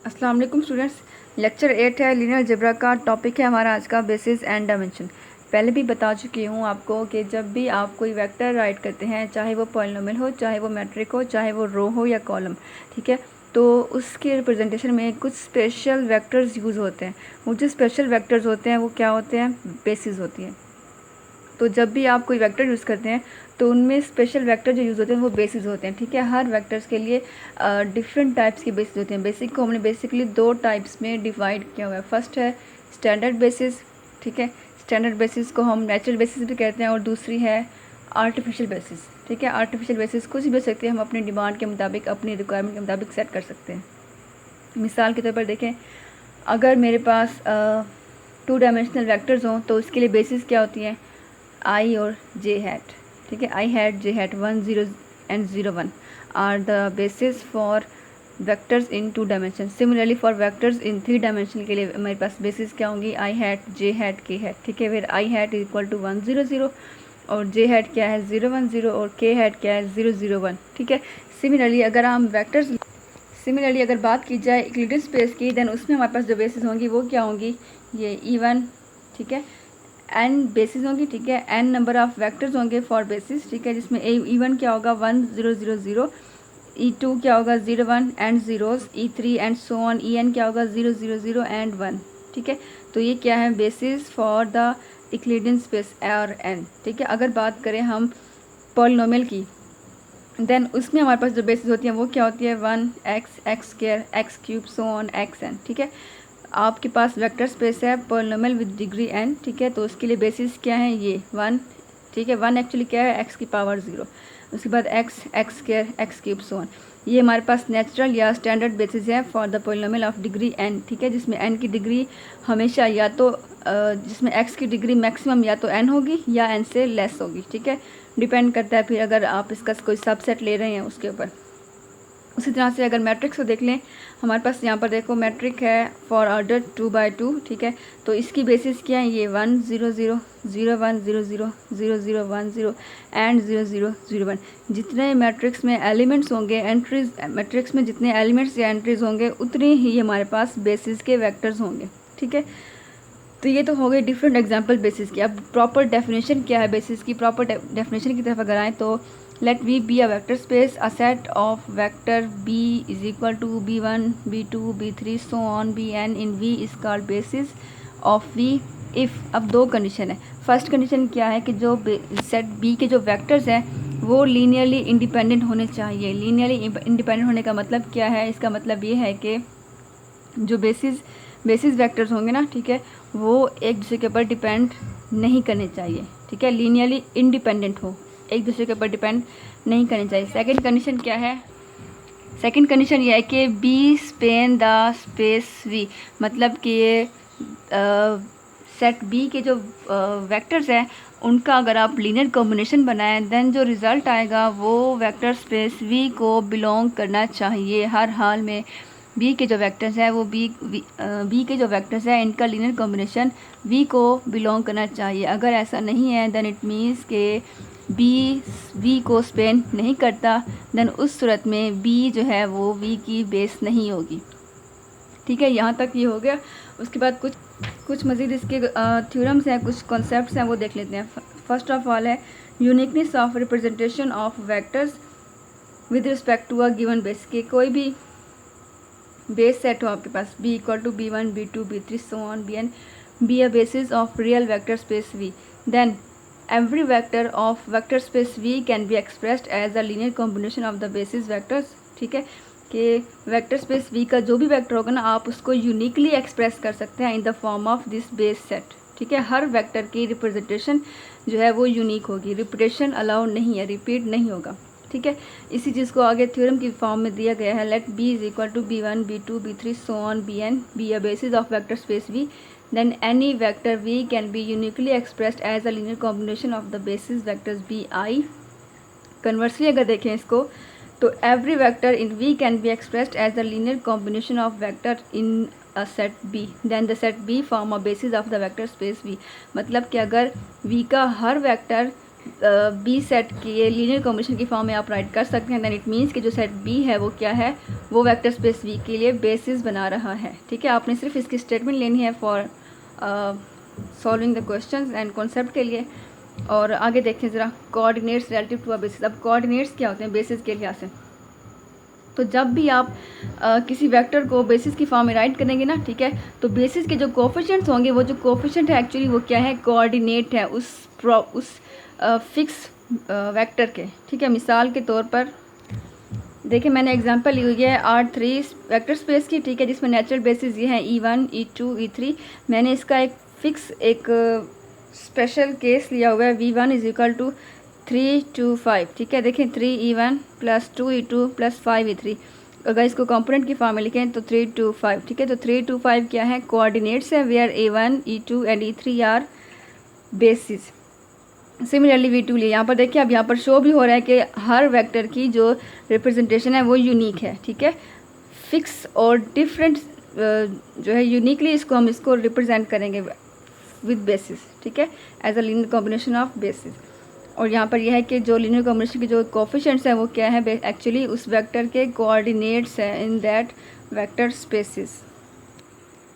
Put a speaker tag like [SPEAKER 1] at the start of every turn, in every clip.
[SPEAKER 1] अस्सलाम वालेकुम students. Lecture 8 है, लीनियर अलजेब्रा का टॉपिक है हमारा आज का बेसिस एंड डायमेंशन। पहले भी बता चुकी हूँ आपको कि जब भी आप कोई वेक्टर राइट करते हैं, चाहे वो पॉलिनोमियल हो, चाहे वो मैट्रिक हो, चाहे वो रो हो या कॉलम, ठीक है, तो उसके रिप्रेजेंटेशन में कुछ स्पेशल वेक्टर्स यूज़ होते हैं। वो जो स्पेशल वेक्टर्स होते हैं वो क्या होते हैं? बेसिस होती हैं। तो जब भी आप कोई वेक्टर यूज़ करते हैं तो उनमें स्पेशल वेक्टर जो यूज़ होते हैं वो बेसिस होते हैं, ठीक है। हर वेक्टर्स के लिए डिफरेंट टाइप्स के बेसिस होते हैं। बेसिक को हमने बेसिकली दो टाइप्स में डिवाइड किया हुआ है। फर्स्ट है स्टैंडर्ड बेसिस, ठीक है। स्टैंडर्ड बेसिस को हम नेचुरल बेसिस भी कहते हैं, और दूसरी है आर्टिफिशियल बेसिस, ठीक है। आर्टिफिशियल बेसिस कुछ भी हो सकते हैं, हम अपनी डिमांड के मुताबिक, अपनी रिक्वायरमेंट के मुताबिक सेट कर सकते हैं। मिसाल के तौर पर देखें, अगर मेरे पास 2 डायमेंशनल वेक्टर्स हों तो उसके लिए बेसिस क्या होती हैं? आई और जे हैट, ठीक है। I hat, J hat, 1 0 and 0 1 are the basis for vectors in 2 dimension. Similarly for vectors in 3 dimension के लिए मेरे पास बेसिस क्या होंगी? I hat, J hat, K hat, ठीक है। फिर I hat is equal to 1 0 0 और जे हैट क्या है? 0 1 0 और के हैट क्या है? 0 0 1, ठीक है। सिमिलरली अगर बात की जाए यूक्लिडियन स्पेस की, देन उसमें हमारे पास जो बेसिस होंगी वो क्या होंगी? ये E1, ठीक है। n बेसिस होंगी, ठीक है। n नंबर ऑफ वेक्टर्स होंगे फॉर बेसिस, ठीक है, जिसमें E1 क्या होगा? 1 0 0 0, E2 क्या होगा? 0 1 and zeros, E3 and so on, En क्या होगा? 0 0 0 एंड 1, ठीक है। तो ये क्या है? Basis for the Euclidean space और n, ठीक है। अगर बात करें हम पॉलिनोमियल की, देन उसमें हमारे पास जो बेसिस होती हैं वो क्या होती है? 1 x, x square, x cube, so on xn, ठीक है। आपके पास वेक्टर स्पेस है पॉलिनोमियल विद डिग्री n, ठीक है। तो उसके लिए बेसिस क्या है? ये 1, ठीक है। 1 एक्चुअली क्या है? x की पावर 0, उसके बाद x, x square, x cube, so on. ये हमारे पास नेचुरल या स्टैंडर्ड बेसिस है for the polynomial of degree n, ठीक है, जिसमें n की डिग्री हमेशा या तो जिसमें x की डिग्री मैक्सिमम या तो n होगी या n से लेस होगी, ठीक है। डिपेंड करता है फिर अगर आप इसका कोई सबसेट ले रहे हैं उसके ऊपर। उसी तरह से अगर मैट्रिक्स को देख लें, हमारे पास यहाँ पर देखो मैट्रिक है फॉर ऑर्डर 2 बाई 2, ठीक है। तो इसकी बेसिस क्या है? ये 1 0 0 0 1 0 0 0 0 1 0 एंड 0 0 0 1। जितने मैट्रिक्स में एलिमेंट्स होंगे, एंट्रीज, मैट्रिक्स में जितने एलिमेंट्स या एंट्रीज होंगे उतने ही हमारे पास बेसिस के वेक्टर्स होंगे, ठीक है। तो ये तो हो गए डिफरेंट एग्जाम्पल बेसिस की। अब प्रॉपर डेफिनेशन क्या है बेसिस की? प्रॉपर डेफिनेशन की तरफ अगर आएँ तो let V be a vector space, a set of vector B is equal to b1 b2 b3 so on bn in v is called basis of v if. अब दो condition है। First condition क्या है कि जो set B के जो vectors हैं वो लीनियरली इंडिपेंडेंट होने चाहिए। लीनियरली इंडिपेंडेंट होने का मतलब क्या है? इसका मतलब ये है कि जो बेसिस वेक्टर्स होंगे ना, ठीक है, वो एक दूसरे के ऊपर डिपेंड नहीं करने चाहिए, ठीक है। लीनियरली इंडिपेंडेंट हो, एक दूसरे के ऊपर डिपेंड नहीं करने चाहिए। सेकंड कंडीशन क्या है? सेकंड कंडीशन ये है कि B span the space V, मतलब कि ये सेट बी के जो वेक्टर्स हैं उनका अगर आप लीनियर कॉम्बिनेशन बनाएं, देन जो रिज़ल्ट आएगा वो वेक्टर स्पेस वी को बिलोंग करना चाहिए हर हाल में। बी के जो वेक्टर्स हैं वो बी के जो वेक्टर्स हैं इनका लीनियर कॉम्बिनेशन वी को बिलोंग करना चाहिए। अगर ऐसा नहीं है देन इट मीन्स के बी वी को स्पेन नहीं करता, देन उस सूरत में बी जो है वो वी की बेस नहीं होगी, ठीक है। यहाँ तक ये हो गया। उसके बाद कुछ मज़ीद इसके थ्योरम्स हैं, कुछ कॉन्सेप्ट्स हैं, वो देख लेते हैं। फर्स्ट ऑफ ऑल है uniqueness of representation of vectors with respect to a given base. के कोई भी बेस सेट हो आपके पास, b equal to b1 b2 b3 so on bn, be a basis of real vector space v, then every vector of vector space v can be expressed as a linear combination of the basis vectors, ठीक है। कि vector space v का जो भी vector होगा ना, आप उसको यूनिकली एक्सप्रेस कर सकते हैं in the form of this base set, ठीक है। हर वेक्टर की रिप्रेजेंटेशन जो है वो यूनिक होगी, रिपीटेशन अलाउ नहीं है, रिपीट नहीं होगा, ठीक है। इसी चीज़ को आगे थ्योरम की फॉर्म में दिया गया है। Let B is equal to b1 b2 b3 so on bn be a basis of vector space v, then any vector v can be uniquely expressed as a linear combination of the basis vectors bi। Conversely अगर देखें इसको तो every vector in v can be expressed as the linear combination of vector in a set b, then the set b form a basis of the vector space v। मतलब कि अगर v का हर vector B set की ये linear combination की form में आप right कर सकते हैं, दैन इट मीन्स कि जो सेट बी है वो क्या है, वो वेक्टर स्पेस वी के लिए बेसिस बना रहा है। ठीक है, आपने सिर्फ इसकी स्टेटमेंट लेनी है for solving the questions and concept के लिए। और आगे देखें ज़रा, coordinates relative to a basis. अब कोऑर्डिनेट्स क्या होते हैं बेसिस के लिहाज से? तो जब भी आप किसी वेक्टर को बेसिस की फॉर्म में राइट करेंगे ना, ठीक है, तो बेसिस के जो कोफिशिएंट्स होंगे, वो जो कोफिशिएंट है एक्चुअली वो क्या है, कोऑर्डिनेट है उस फिक्स वेक्टर के। ठीक है, मिसाल के तौर पर देखिए मैंने एग्जांपल ली हुई है R3 वेक्टर स्पेस की, ठीक है, जिसमें नेचुरल बेसिस ये हैं E1 E2 E3। मैंने इसका एक फिक्स एक स्पेशल केस लिया हुआ है, V1 इज इक्वल टू 3 2 5। ठीक है, देखें 3E1 plus 2E2 plus 5E3। अगर इसको कंपोनेंट की फॉर्म में लिखें तो 3 2 5। ठीक है, तो 3 2 5 क्या है, कोऑर्डिनेट्स है, where A1 E2 and E3 are basis. Similarly V2 लिए यहाँ पर देखिए, अब यहाँ पर शो भी हो रहा है कि हर वेक्टर की जो रिप्रेजेंटेशन है वो यूनिक है। ठीक है, फिक्स और डिफरेंट जो है यूनिकली इसको हम इसको रिप्रेजेंट करेंगे विद बेसिस। ठीक है, as a linear combination of basis. और यहाँ पर यह है कि जो लीनियर कॉम्बिनेशन की जो कोफिशिएंट्स हैं वो क्या है, एक्चुअली उस वेक्टर के कोऑर्डिनेट्स हैं in that vector spaces.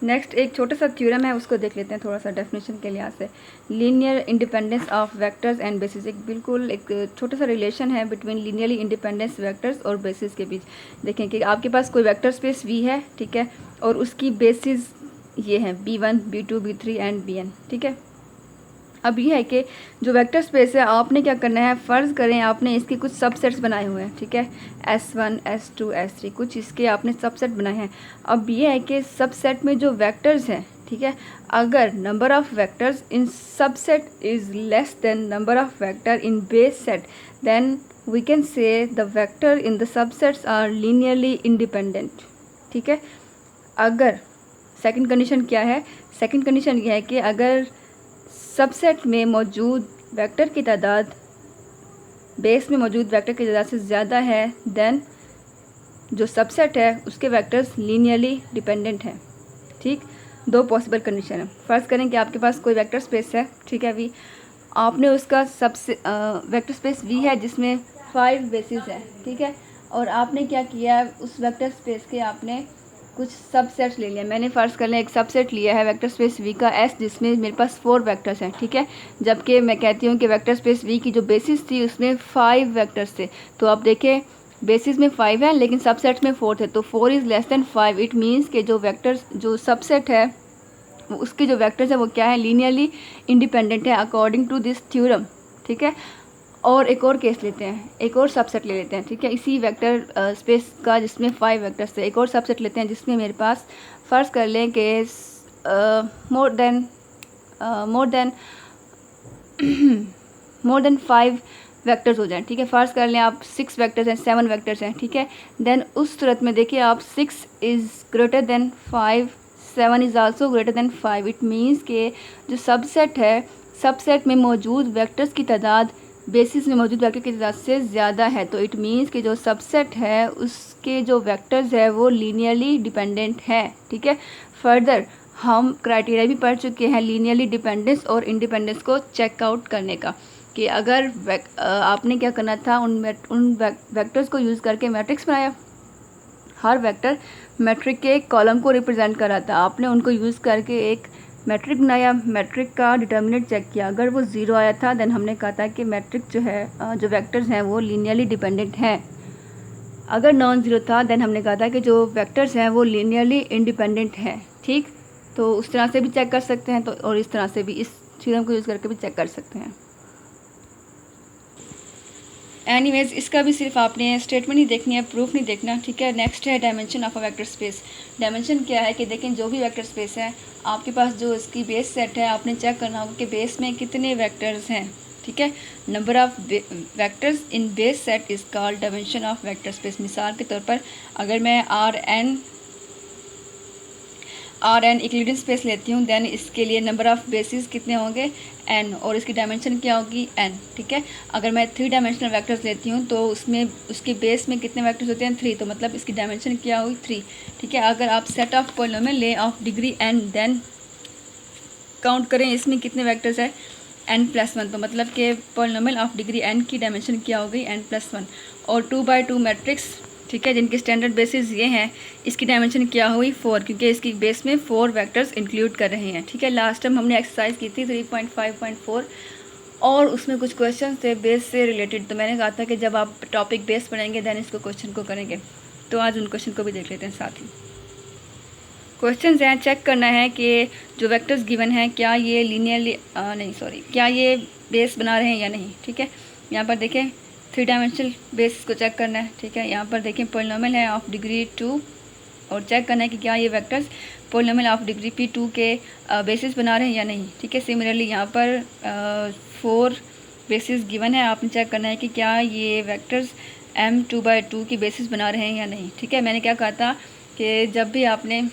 [SPEAKER 1] Next एक छोटा सा थ्योरम है, उसको देख लेते हैं थोड़ा सा डेफिनेशन के लिहाज से। Linear independence of vectors and bases, एक बिल्कुल एक छोटा सा रिलेशन है बिटवीन लीनियरली इंडिपेंडेंस वेक्टर्स और बेसिस के बीच। देखें कि आपके पास कोई वेक्टर स्पेस V है, ठीक है, और उसकी बेसिस ये हैं B1 B2 B3 and Bn। ठीक है, अब ये है कि जो वेक्टर स्पेस है आपने क्या करना है, फ़र्ज़ करें आपने इसके कुछ सबसेट्स बनाए हुए हैं। ठीक है, S1 S2 S3 कुछ इसके आपने सबसेट बनाए हैं। अब ये है कि सबसेट में जो वेक्टर्स हैं, ठीक है, अगर number of vectors in subset is less than number of vector in base set, then we can say the vector in the subsets are linearly independent. ठीक है, अगर सेकंड कंडीशन क्या है, सेकंड कंडीशन ये है कि अगर सबसेट में मौजूद वेक्टर की तादाद बेस में मौजूद वेक्टर की तादाद से ज़्यादा है, देन जो सबसेट है उसके वेक्टर्स लीनियरली डिपेंडेंट हैं। ठीक, दो पॉसिबल कंडीशन है। फ़र्ज़ करें कि आपके पास कोई वेक्टर स्पेस है, ठीक है, V, आपने उसका सबसे वेक्टर स्पेस V है जिसमें 5 बेसिस है। ठीक है, और आपने क्या किया, उस वेक्टर स्पेस के आपने कुछ सबसेट्स ले लिया। मैंने फ़र्ज़ कर लिया एक सबसेट लिया है वेक्टर स्पेस V का S, जिसमें मेरे पास 4 वेक्टर्स हैं। ठीक है, जबकि मैं कहती हूँ कि वेक्टर स्पेस V की जो बेसिस थी उसमें 5 वेक्टर्स थे। तो आप देखें बेसिस में 5 है लेकिन सबसेट में 4 थे, तो 4 is less than 5। It means कि जो वेक्टर्स जो सबसेट है उसके जो वेक्टर्स है वो क्या है, लीनियरली इंडिपेंडेंट है अकॉर्डिंग टू दिस थ्योरम। ठीक है, और एक और केस लेते हैं, एक और सबसेट ले लेते हैं। ठीक है, इसी वेक्टर स्पेस का जिसमें 5 वेक्टर्स थे, एक और सबसेट लेते हैं जिसमें मेरे पास फ़र्ज़ कर लें कि मोर देन 5 वेक्टर्स हो जाएं। ठीक है, फ़र्ज़ कर लें आप 6 वेक्टर्स हैं, 7 वेक्टर्स हैं। ठीक है, देन उस सूरत में देखिए आप 6 is greater than 5, 7 is also greater than 5। It means के जो सबसेट है, सबसेट में मौजूद वेक्टर्स की तादाद बेसिस में मौजूद वेक्टर की तादाद से ज़्यादा है। तो इट मीन्स कि जो सबसेट है उसके जो वेक्टर्स है वो लीनियरली डिपेंडेंट है। ठीक है, फर्दर हम क्राइटेरिया भी पढ़ चुके हैं लीनियरली डिपेंडेंस और इंडिपेंडेंस को चेक आउट करने का, कि अगर आपने क्या करना था, उन वेक्टर्स को यूज़ करके मैट्रिक्स बनाया। हर वेक्टर मैट्रिक के एक कॉलम को रिप्रेजेंट कर रहा था, आपने उनको यूज़ करके एक मैट्रिक बनाया, मैट्रिक का डिटर्मिनेंट चेक किया। अगर वो 0 आया था देन हमने कहा था कि मैट्रिक जो है जो वेक्टर्स हैं वो लीनियरली डिपेंडेंट हैं। अगर नॉन ज़ीरो था देन हमने कहा था कि जो वेक्टर्स हैं वो लीनियरली इंडिपेंडेंट हैं। ठीक, तो उस तरह से भी चेक कर सकते हैं, तो और इस तरह से भी इस थ्योरम को यूज़ करके भी चेक कर सकते हैं। एनीवेज इसका भी सिर्फ आपने स्टेटमेंट ही देखनी है, प्रूफ नहीं देखना। ठीक है, नेक्स्ट है dimension of a vector space. Dimension क्या है कि देखें जो भी वेक्टर स्पेस है आपके पास जो इसकी बेस सेट है, आपने चेक करना होगा कि बेस में कितने वेक्टर्स हैं। ठीक है, number of vectors in base set is called dimension of vector space. मिसाल के तौर पर अगर मैं आर एन इक्लिडियन स्पेस लेती हूँ, देन इसके लिए नंबर ऑफ़ बेसिस कितने होंगे, n, और इसकी डायमेंशन क्या होगी, n। ठीक है, अगर मैं 3 डायमेंशनल वेक्टर्स लेती हूँ तो उसमें उसके बेस में कितने वेक्टर्स होते हैं, 3, तो मतलब इसकी डायमेंशन क्या होगी, 3। ठीक है, अगर आप सेट ऑफ पॉलिनोमियल ले of degree n, then count करें इसमें कितने वेक्टर्स है, n+1, तो मतलब कि पॉलिनोमियल ऑफ डिग्री n की डायमेंशन क्या हो गई n+1। और 2x2 मैट्रिक्स, ठीक है, जिनके स्टैंडर्ड बेसिस ये हैं, इसकी डायमेंशन क्या हुई 4, क्योंकि इसकी बेस में 4 वेक्टर्स इंक्लूड कर रहे हैं। ठीक है, लास्ट टाइम हमने एक्सरसाइज की थी 3.5.4 और उसमें कुछ क्वेश्चन थे बेस से रिलेटेड, तो मैंने कहा था कि जब आप टॉपिक बेस पढ़ेंगे देन इसको क्वेश्चन को करेंगे। तो आज उन क्वेश्चन को भी देख लेते हैं साथ ही। क्वेश्चन हैं, चेक करना है कि जो वेक्टर्स गिवन हैं क्या ये लीनियरली क्या ये बेस बना रहे हैं या नहीं। ठीक है, यहाँ पर देखें 3 डायमेंशनल बेस को चेक करना है। ठीक है, यहाँ पर देखें पॉलिनोमियल है ऑफ डिग्री 2 और चेक करना है कि क्या ये vectors polynomial of degree P2 के बेसिस बना रहे हैं या नहीं। ठीक है, सिमिलरली यहाँ पर 4 बेसिस गिवन है, आपने चेक करना है कि क्या ये वेक्टर्स m2/2 की बेसिस बना रहे हैं या नहीं। ठीक है, मैंने क्या कहा था कि जब भी आपने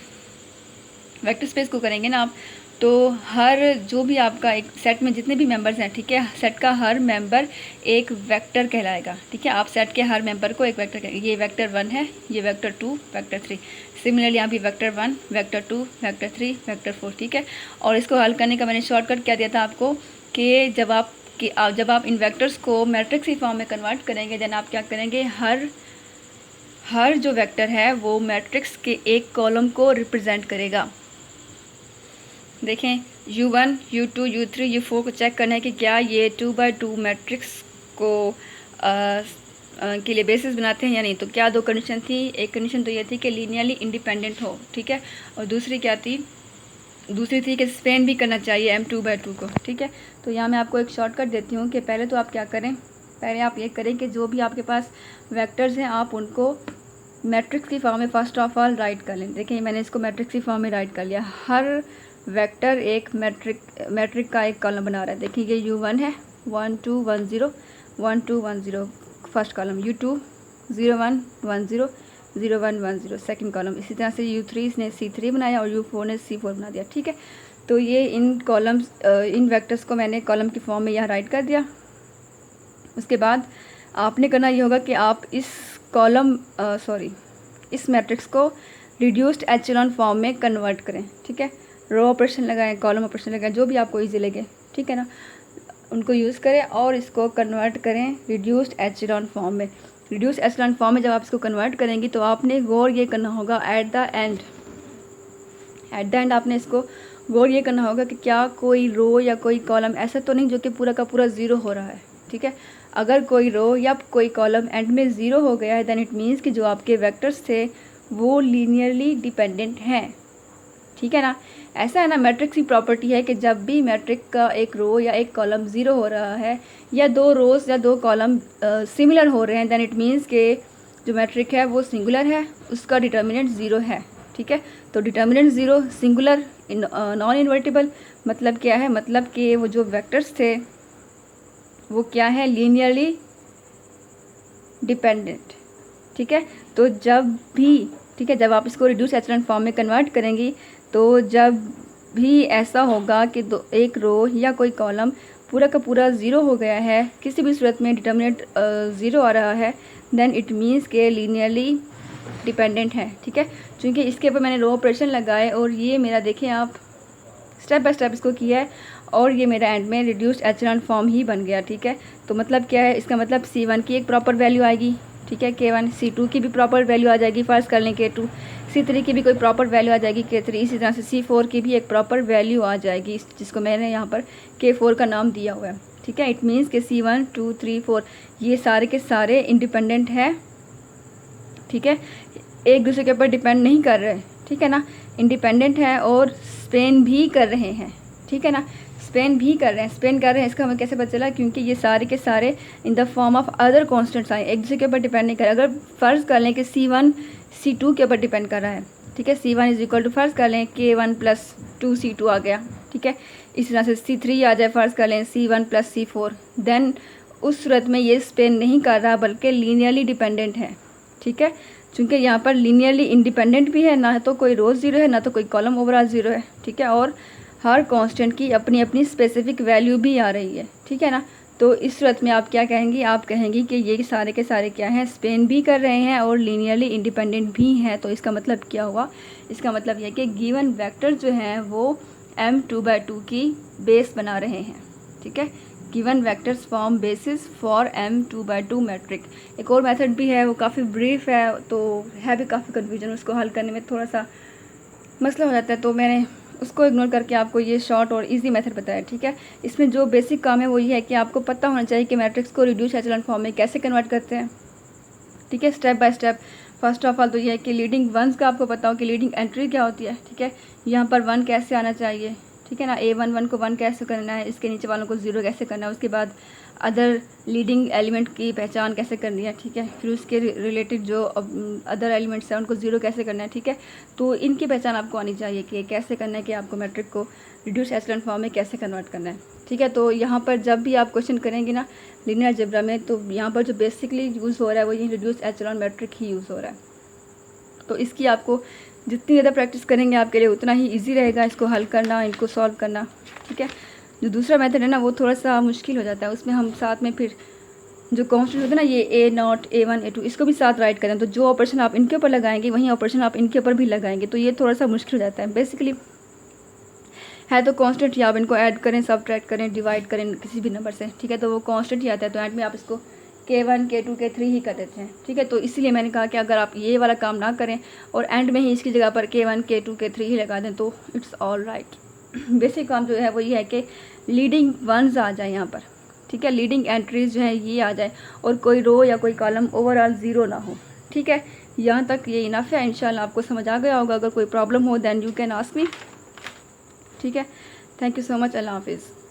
[SPEAKER 1] वेक्टर स्पेस को करेंगे ना आप, तो हर जो भी आपका एक सेट में जितने भी मेंबर्स हैं, ठीक है, सेट का हर मेंबर एक वेक्टर कहलाएगा। ठीक है, आप सेट के हर मेंबर को एक वेक्टर कहेंगे। ये वेक्टर 1 है, ये वेक्टर 2, वेक्टर 3। सिमिलरली यहाँ भी वेक्टर 1, वेक्टर 2, वेक्टर 3, वेक्टर 4। ठीक है, और इसको हल करने का मैंने शॉर्टकट क्या दिया था आपको कि जब आप इन वेक्टर्स को मैट्रिक्स की फॉर्म में कन्वर्ट करेंगे देन आप क्या करेंगे, हर जो वेक्टर है वो मैट्रिक्स के एक कॉलम को रिप्रेजेंट करेगा। देखें U1, U2, U3, U4 को चेक करना है कि क्या ये 2x2 मैट्रिक्स को के लिए बेसिस बनाते हैं या नहीं। तो क्या 2 कंडीशन थी, एक कंडीशन तो ये थी कि लीनियरली इंडिपेंडेंट हो। ठीक है, और दूसरी क्या थी, दूसरी थी कि स्पेन भी करना चाहिए m2/2 को। ठीक है, तो यहाँ मैं आपको एक शॉर्टकट देती हूँ कि पहले तो आप क्या करें, पहले आप ये करें कि जो भी आपके पास वेक्टर्स हैं आप उनको मैट्रिक्स की फॉर्म में फर्स्ट ऑफ ऑल राइट कर लें। देखिए मैंने इसको मैट्रिक्स की फॉर्म में राइट कर लिया। हर वेक्टर एक मैट्रिक का एक कॉलम बना रहा है। देखिए ये U1 है 1 2 1 0 1 2 1 0 first column, U2 0 1 1 0 0 1 1 0 second column. इसी तरह से U3 इसने C3 बनाया और U4 ने C4 बना दिया। ठीक है, तो ये इन कॉलम्स इन वेक्टर्स को मैंने कॉलम की फॉर्म में यहाँ राइट कर दिया। उसके बाद आपने करना ये होगा कि आप इस मैट्रिक्स को रिड्यूस्ड एचेलॉन फॉर्म में कन्वर्ट करें। ठीक है, रो ऑपरेशन लगाएं, कॉलम ऑपरेशन लगाएं, जो भी आपको इजी लगे। ठीक है ना, उनको यूज़ करें और इसको कन्वर्ट करें रिड्यूस्ड एचेलॉन फॉर्म में। रिड्यूस्ड एचेलॉन फॉर्म में जब आप इसको कन्वर्ट करेंगी तो आपने गौर ये करना होगा एट द एंड आपने इसको गौर ये करना होगा कि क्या कोई रो या कोई कॉलम ऐसा तो नहीं जो कि पूरा का पूरा ज़ीरो हो रहा है। ठीक है, अगर कोई रो या कोई कॉलम एंड में ज़ीरो हो गया है देन इट मीन्स कि जो आपके वेक्टर्स थे वो लीनियरली डिपेंडेंट हैं। ठीक है ना, ऐसा है ना, मैट्रिक्स की प्रॉपर्टी है कि जब भी मैट्रिक का एक रो या एक कॉलम ज़ीरो हो रहा है या 2 रोज़ या 2 कॉलम सिमिलर हो रहे हैं देन इट मीन्स के जो मैट्रिक है वो सिंगुलर है, उसका डिटर्मिनेंट ज़ीरो है। ठीक है, तो determinant zero, singular, non invertible, मतलब क्या है, मतलब कि वो जो वेक्टर्स थे वो क्या है, लीनियरली डिपेंडेंट। ठीक है, तो जब आप इसको रिड्यूस एचेलॉन फॉर्म में कन्वर्ट करेंगी तो जब भी ऐसा होगा कि एक रो या कोई कॉलम पूरा का पूरा ज़ीरो हो गया है, किसी भी सूरत में डिटर्मिनेंट ज़ीरो आ रहा है देन इट मीन्स के लीनियरली डिपेंडेंट है। ठीक है, क्योंकि इसके ऊपर मैंने रो ऑपरेशन लगाए और ये मेरा देखें आप स्टेप बाय स्टेप इसको किया है और ये मेरा एंड में रिड्यूस्ड एचेलॉन फॉर्म ही बन गया। ठीक है, तो मतलब क्या है, इसका मतलब C1 की एक प्रॉपर वैल्यू आएगी। ठीक है, K1, C2 की भी प्रॉपर वैल्यू आ जाएगी, फ़र्ज़ कर लें K2, C3 की भी कोई प्रॉपर वैल्यू आ जाएगी K3, इसी तरह से C4 की भी एक प्रॉपर वैल्यू आ जाएगी, जिसको मैंने यहाँ पर K4 का नाम दिया हुआ है। ठीक है, इट मीन्स कि C1 2 3 4 ये सारे के सारे इंडिपेंडेंट है। ठीक है, एक दूसरे के ऊपर डिपेंड नहीं कर रहे। ठीक है ना, इंडिपेंडेंट है और स्पेन भी कर रहे हैं। ठीक है ना, स्पेन कर रहे हैं, इसका हमें कैसे पता चला, क्योंकि ये सारे के सारे in the form of other constants आए, एक दूसरे के ऊपर डिपेंड नहीं कर रहे। अगर फ़र्ज़ कर लें कि C1 C2 के ऊपर डिपेंड कर रहा है, ठीक है, C1 इज इक्वल टू फ़र्ज़ कर लें K1 + 2 C2 आ गया। ठीक है, इस तरह से C3 आ जाए, फ़र्ज़ कर लें C1 + C4, देन उस सूरत में ये स्पेन नहीं कर रहा बल्कि लीनियरली डिपेंडेंट है। ठीक है, चूँकि यहाँ पर लीनियरली इंडिपेंडेंट भी है, ना तो कोई रो ज़ीरो है ना तो कोई कॉलम ओवरऑल ज़ीरो है। ठीक है, और हर कांस्टेंट की अपनी अपनी स्पेसिफिक वैल्यू भी आ रही है। ठीक है ना, तो इस सूरत में आप क्या कहेंगी, आप कहेंगी कि ये सारे के सारे क्या हैं, स्पेन भी कर रहे हैं और लीनियरली इंडिपेंडेंट भी हैं। तो इसका मतलब क्या हुआ, इसका मतलब यह कि गिवन वेक्टर जो हैं वो m2/2 की बेस बना रहे हैं। ठीक है। Given vectors form basis for M 2x2 matrix. एक और मेथड भी है, वो काफ़ी ब्रीफ है, तो है भी काफ़ी कन्फ्यूजन, उसको हल करने में थोड़ा सा मसला हो जाता है, तो मैंने उसको इग्नोर करके आपको ये शॉर्ट और इजी मेथड बताया, ठीक है। इसमें जो बेसिक काम है वो ये है कि आपको पता होना चाहिए कि मैट्रिक्स को रिड्यूस एचेलॉन फॉर्म में कैसे कन्वर्ट करते हैं, ठीक है, step by step. First of all तो ये है कि लीडिंग वंस का आपको पता हो कि लीडिंग एंट्री क्या होती है, ठीक है। यहाँ पर 1 कैसे आना चाहिए, ठीक है ना, A11 को 1 कैसे करना है, इसके नीचे वालों को 0 कैसे करना है, उसके बाद अदर लीडिंग एलिमेंट की पहचान कैसे करनी है, ठीक है, फिर उसके रिलेटेड जो अदर एलिमेंट्स हैं उनको 0 कैसे करना है, ठीक है। तो इनकी पहचान आपको आनी चाहिए कि कैसे करना है, कि आपको मैट्रिक को रिड्यूस एचेलॉन फॉर्म में कैसे कन्वर्ट करना है, ठीक है। तो यहाँ पर जब भी आप क्वेश्चन करेंगे ना लीनियर अलजेब्रा में, तो यहाँ पर जो बेसिकली यूज़ हो रहा है वो ये रिड्यूस एचेलॉन मैट्रिक ही यूज़ हो रहा है। तो इसकी आपको जितनी ज़्यादा प्रैक्टिस करेंगे आपके लिए उतना ही इजी रहेगा इसको हल करना, इनको सॉल्व करना, ठीक है। जो दूसरा मेथड है ना वो थोड़ा सा मुश्किल हो जाता है, उसमें हम साथ में फिर जो कॉन्स्टेंट होते हैं ना, ये A0 A1 A2 इसको भी साथ राइट करें, तो जो ऑपरेशन आप इनके ऊपर लगाएंगे वहीं ऑपरेशन आप इनके ऊपर भी लगाएंगे, तो ये थोड़ा सा मुश्किल हो जाता है। बेसिकली है तो कांस्टेंट ही, आप इनको ऐड करें, सबट्रैक्ट करें, डिवाइड करें किसी भी नंबर से, ठीक है, तो वो कांस्टेंट ही आता है, तो एंड में आप इसको K1 K2 K3 ही कर देते हैं, ठीक है। तो इसीलिए मैंने कहा कि अगर आप ये वाला काम ना करें और एंड में ही इसकी जगह पर K1 K2 K3 ही लगा दें तो इट्स ऑल राइट। बेसिक काम जो है वो ये है कि लीडिंग वंस आ जाए यहाँ पर, ठीक है, लीडिंग एंट्रीज जो है ये आ जाए और कोई रो या कोई कॉलम ओवरऑल 0 ना हो, ठीक है। यहाँ तक ये इनफ है, इंशाल्लाह आपको समझ आ गया होगा। अगर कोई प्रॉब्लम हो then you can ask me, ठीक है। Thank you so much, Allah हाफिज़।